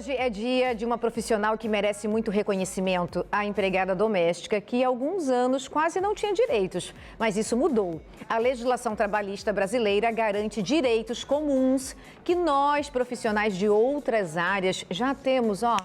Hoje é dia de uma profissional que merece muito reconhecimento, a empregada doméstica, que há alguns anos quase não tinha direitos, mas isso mudou. A legislação trabalhista brasileira garante direitos comuns que nós, profissionais de outras áreas, já temos, há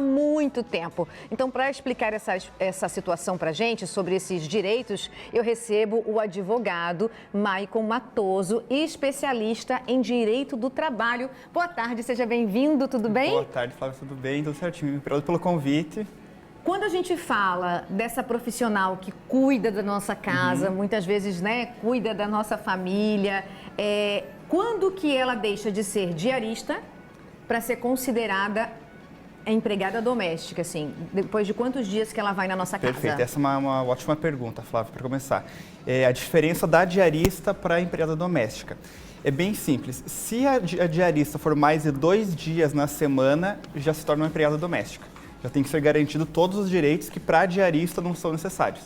muito tempo. Então, para explicar essa situação para a gente, sobre esses direitos, eu recebo o advogado Maicon Matoso, especialista em direito do trabalho. Boa tarde, seja bem-vindo, tudo bem? Boa tarde, Flávia, tudo bem? Tudo certinho. Obrigado pelo convite. Quando a gente fala dessa profissional que cuida da nossa casa, muitas vezes, cuida da nossa família, quando que ela deixa de ser diarista para ser considerada empregada doméstica, assim? Depois de quantos dias que ela vai na nossa casa? Perfeito, essa é uma ótima pergunta, Flávia, para começar. A diferença da diarista para a empregada doméstica. É bem simples. Se a diarista for mais de 2 dias na semana, já se torna uma empregada doméstica. Já tem que ser garantido todos os direitos que para a diarista não são necessários.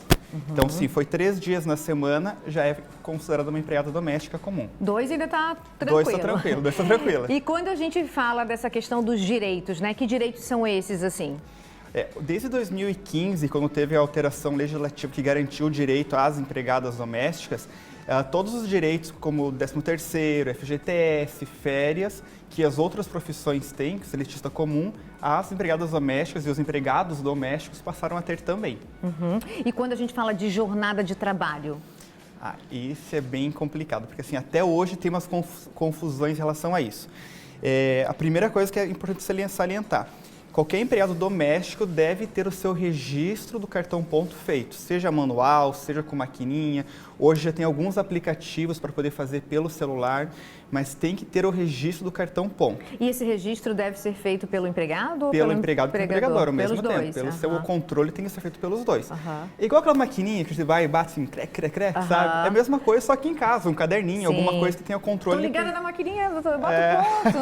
Então, se foi 3 dias na semana, já é considerada uma empregada doméstica comum. 2 ainda está tranquilo. 2 está tranquilo. E quando a gente fala dessa questão dos direitos, que direitos são esses, assim? Desde 2015, quando teve a alteração legislativa que garantiu o direito às empregadas domésticas, todos os direitos, como o 13º, FGTS, férias, que as outras profissões têm, que é seletista comum, as empregadas domésticas e os empregados domésticos passaram a ter também. E quando a gente fala de jornada de trabalho? Isso é bem complicado, porque assim, até hoje tem umas confusões em relação a isso. A primeira coisa que é importante salientar: qualquer empregado doméstico deve ter o seu registro do cartão ponto feito, seja manual, seja com maquininha. Hoje já tem alguns aplicativos para poder fazer pelo celular, mas tem que ter o registro do cartão ponto. E esse registro deve ser feito pelo empregado ou pelo empregado e pelo empregador ao mesmo tempo. Dois. Pelo seu controle tem que ser feito pelos dois. É igual aquela maquininha que você vai e bate assim, sabe? É a mesma coisa, só que em casa, um caderninho, alguma coisa que tenha o controle. Tô ligada na maquininha, doutor, bota o ponto.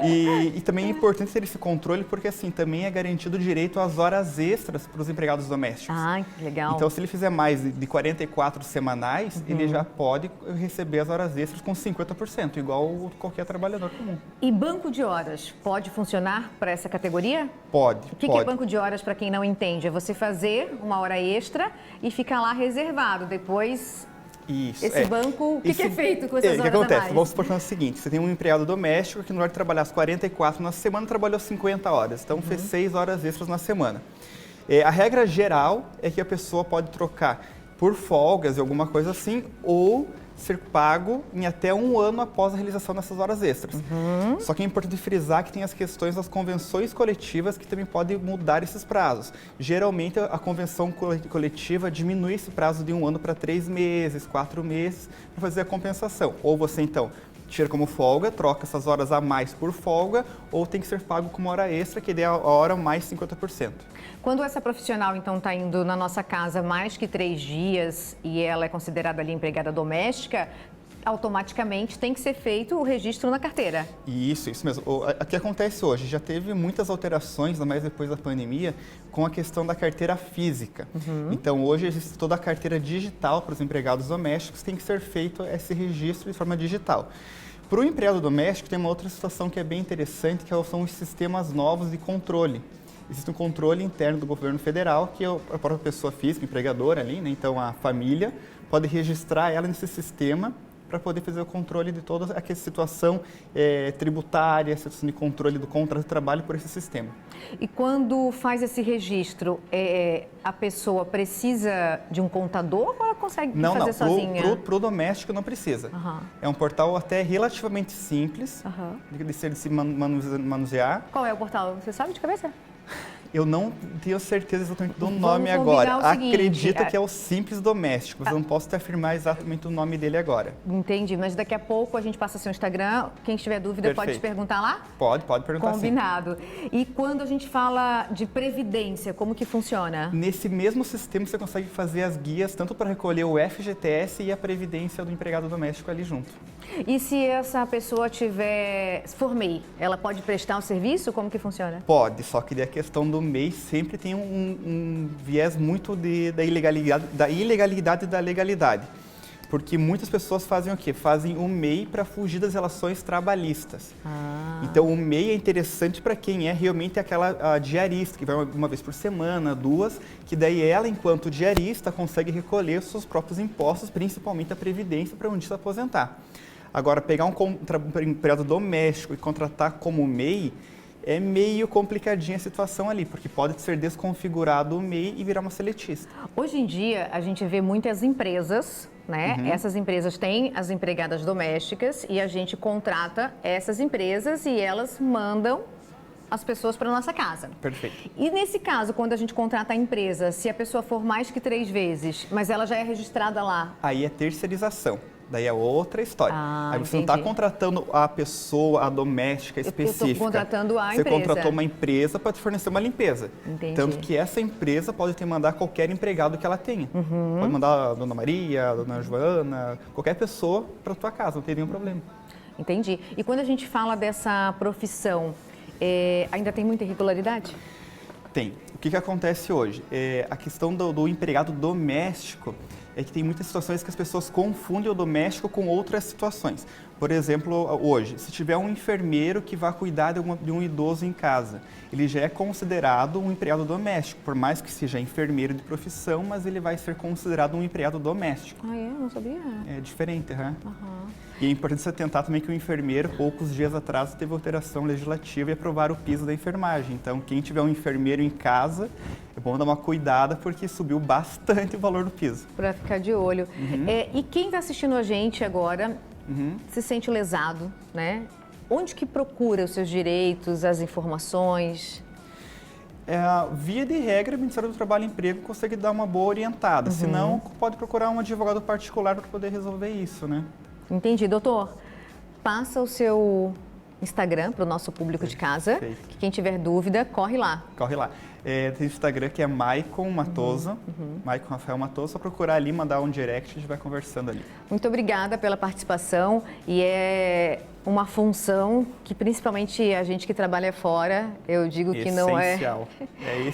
E também é importante ter esse controle porque assim também é garantido o direito às horas extras para os empregados domésticos. Que legal. Então, se ele fizer mais de 44 semanais, ele já pode receber as horas extras com 50%, igual qualquer trabalhador comum. E banco de horas pode funcionar para essa categoria? Pode. O que é banco de horas, para quem não entende? É você fazer uma hora extra e ficar lá reservado. Depois, esse banco, o que é feito com essas horas a mais? O que acontece? Vamos supor o seguinte: você tem um empregado doméstico que, no lugar de trabalhar as 44 na semana, trabalhou 50 horas. Então, fez 6 horas extras na semana. A regra geral é que a pessoa pode trocar por folgas e alguma coisa assim, ou ser pago em até 1 ano após a realização dessas horas extras. Só que é importante frisar que tem as questões das convenções coletivas que também podem mudar esses prazos. Geralmente, a convenção coletiva diminui esse prazo de 1 ano para 3 meses, 4 meses, para fazer a compensação. Ou você, então, tira como folga, troca essas horas a mais por folga, ou tem que ser pago como hora extra, que dê a hora mais 50%. Quando essa profissional, então, está indo na nossa casa mais que 3 dias e ela é considerada ali empregada doméstica, automaticamente tem que ser feito o registro na carteira. Isso mesmo. O que acontece hoje? Já teve muitas alterações, ainda mais depois da pandemia, com a questão da carteira física. Então, hoje existe toda a carteira digital para os empregados domésticos, tem que ser feito esse registro de forma digital. Para o empregado doméstico, tem uma outra situação que é bem interessante, que são os sistemas novos de controle. Existe um controle interno do governo federal, que a própria pessoa física, empregadora ali, então a família, pode registrar ela nesse sistema para poder fazer o controle de toda aquela situação tributária, situação de controle do contrato de trabalho por esse sistema. E quando faz esse registro, a pessoa precisa de um contador ou ela consegue fazer sozinha? Para o doméstico não precisa. É um portal até relativamente simples de se manusear. Qual é o portal? Você sabe de cabeça? Eu não tenho certeza exatamente do nome agora. Acredito que é o Simples Doméstico, mas eu não posso te afirmar exatamente o nome dele agora. Entendi, mas daqui a pouco a gente passa seu Instagram. Quem tiver dúvida pode te perguntar lá? Pode perguntar. Combinado. Sim. E quando a gente fala de previdência, como que funciona? Nesse mesmo sistema você consegue fazer as guias tanto para recolher o FGTS e a previdência do empregado doméstico ali junto. E se essa pessoa for MEI, ela pode prestar o serviço? Como que funciona? Pode, só que a questão do MEI sempre tem um viés muito da ilegalidade e da legalidade. Porque muitas pessoas fazem o quê? Fazem o MEI para fugir das relações trabalhistas. Então, o MEI é interessante para quem é realmente aquela diarista, que vai uma vez por semana, 2, que daí ela, enquanto diarista, consegue recolher os seus próprios impostos, principalmente a Previdência, para um dia se aposentar. Agora, pegar um empregado doméstico e contratar como MEI, é meio complicadinha a situação ali, porque pode ser desconfigurado o MEI e virar uma seletista. Hoje em dia, a gente vê muitas empresas, né? Essas empresas têm as empregadas domésticas e a gente contrata essas empresas e elas mandam as pessoas para nossa casa. Perfeito. E nesse caso, quando a gente contrata a empresa, se a pessoa for mais que 3 vezes, mas ela já é registrada lá? Aí é terceirização. Daí é outra história. Aí você não está entendi. contratando a pessoa, a doméstica específica. Eu estou contratando a Você empresa. contratou uma empresa para te fornecer uma limpeza. Entendi. Tanto que essa empresa pode te mandar qualquer empregado que ela tenha. Pode mandar a Dona Maria, a Dona Joana, qualquer pessoa para tua casa, não tem nenhum problema. Entendi. E quando a gente fala dessa profissão, ainda tem muita irregularidade? Tem. O que acontece hoje? A questão do empregado doméstico é que tem muitas situações que as pessoas confundem o doméstico com outras situações. Por exemplo, hoje, se tiver um enfermeiro que vai cuidar de um idoso em casa, ele já é considerado um empregado doméstico, por mais que seja enfermeiro de profissão, mas ele vai ser considerado um empregado doméstico. Ah, é? Não sabia. É diferente, né? E é importante você atentar também que o enfermeiro, poucos dias atrás, teve alteração legislativa e aprovaram o piso da enfermagem. Então, quem tiver um enfermeiro em casa, é bom dar uma cuidada porque subiu bastante o valor do piso. Para ficar de olho. E quem está assistindo a gente agora se sente lesado, né? Onde que procura os seus direitos, as informações? Via de regra, o Ministério do Trabalho e Emprego consegue dar uma boa orientada. Se não, pode procurar um advogado particular para poder resolver isso, né? Entendi. Doutor, passa o seu Instagram para o nosso público de casa. Perfeito. Que quem tiver dúvida, corre lá. Corre lá. Tem o Instagram que é Maicon Matoso, Maicon Rafael Matoso, só procurar ali, mandar um direct, a gente vai conversando ali. Muito obrigada pela participação e é uma função que principalmente a gente que trabalha fora, eu digo que não é... É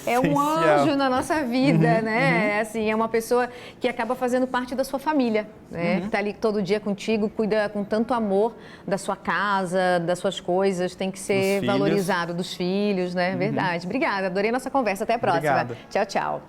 É um essencial. anjo na nossa vida, né? Assim, é uma pessoa que acaba fazendo parte da sua família, né? Que tá ali todo dia contigo, cuida com tanto amor da sua casa, das suas coisas, tem que ser Dos filhos. valorizado, dos filhos, né? Verdade. Obrigada, adorei nossa conversa. Até a próxima. Obrigado. Tchau, tchau.